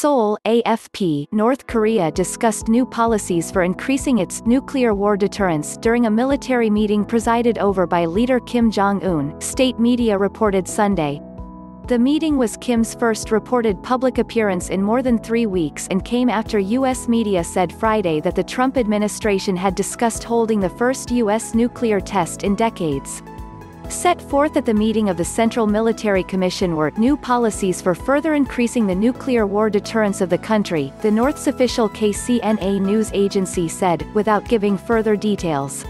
Seoul, AFP, North Korea discussed new policies for increasing its nuclear war deterrence during a military meeting presided over by leader Kim Jong Un, state media reported Sunday. The meeting was Kim's first reported public appearance in more than 3 weeks and came after U.S. media said Friday that the Trump administration had discussed holding the first U.S. nuclear test in decades. Set forth at the meeting of the Central Military Commission were new policies for further increasing the nuclear war deterrence of the country, the North's official KCNA news agency said, without giving further details.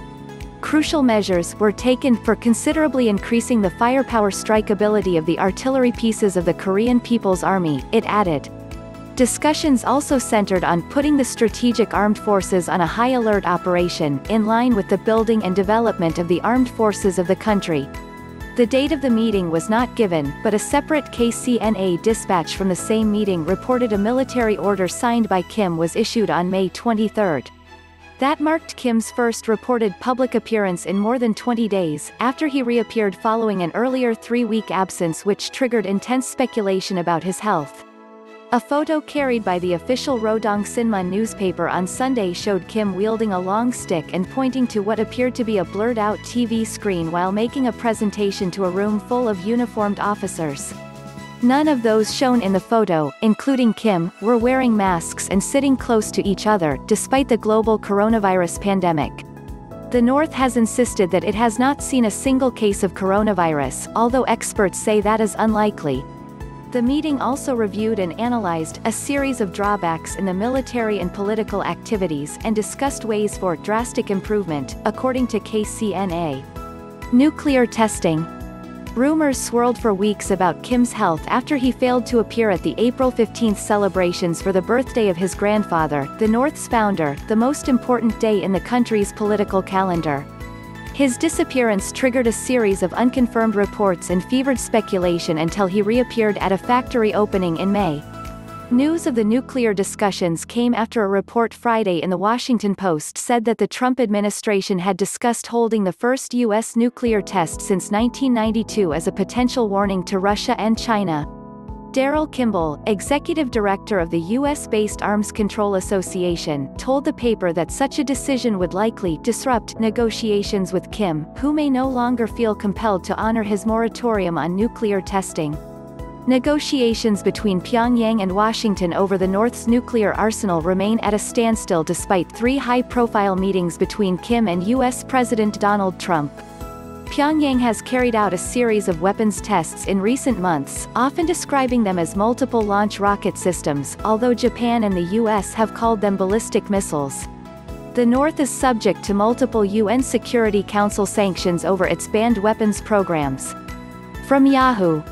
Crucial measures were taken for considerably increasing the firepower strikeability of the artillery pieces of the Korean People's Army, it added. Discussions also centered on putting the strategic armed forces on a high-alert operation, in line with the building and development of the armed forces of the country. The date of the meeting was not given, but a separate KCNA dispatch from the same meeting reported a military order signed by Kim was issued on May 23. That marked Kim's first reported public appearance in more than 20 days, after he reappeared following an earlier 3-week absence which triggered intense speculation about his health. A photo carried by the official Rodong Sinmun newspaper on Sunday showed Kim wielding a long stick and pointing to what appeared to be a blurred-out TV screen while making a presentation to a room full of uniformed officers. None of those shown in the photo, including Kim, were wearing masks and sitting close to each other, despite the global coronavirus pandemic. The North has insisted that it has not seen a single case of coronavirus, although experts say that is unlikely. The meeting also reviewed and analyzed a series of drawbacks in the military and political activities and discussed ways for drastic improvement, according to KCNA. Nuclear testing. Rumors swirled for weeks about Kim's health after he failed to appear at the April 15 celebrations for the birthday of his grandfather, the North's founder, the most important day in the country's political calendar. His disappearance triggered a series of unconfirmed reports and fevered speculation until he reappeared at a factory opening in May. News of the nuclear discussions came after a report Friday in The Washington Post said that the Trump administration had discussed holding the first U.S. nuclear test since 1992 as a potential warning to Russia and China. Daryl Kimball, executive director of the U.S.-based Arms Control Association, told the paper that such a decision would likely disrupt negotiations with Kim, who may no longer feel compelled to honor his moratorium on nuclear testing. Negotiations between Pyongyang and Washington over the North's nuclear arsenal remain at a standstill despite 3 high-profile meetings between Kim and U.S. President Donald Trump. Pyongyang has carried out a series of weapons tests in recent months, often describing them as multiple launch rocket systems, although Japan and the U.S. have called them ballistic missiles. The North is subject to multiple UN Security Council sanctions over its banned weapons programs. From Yahoo!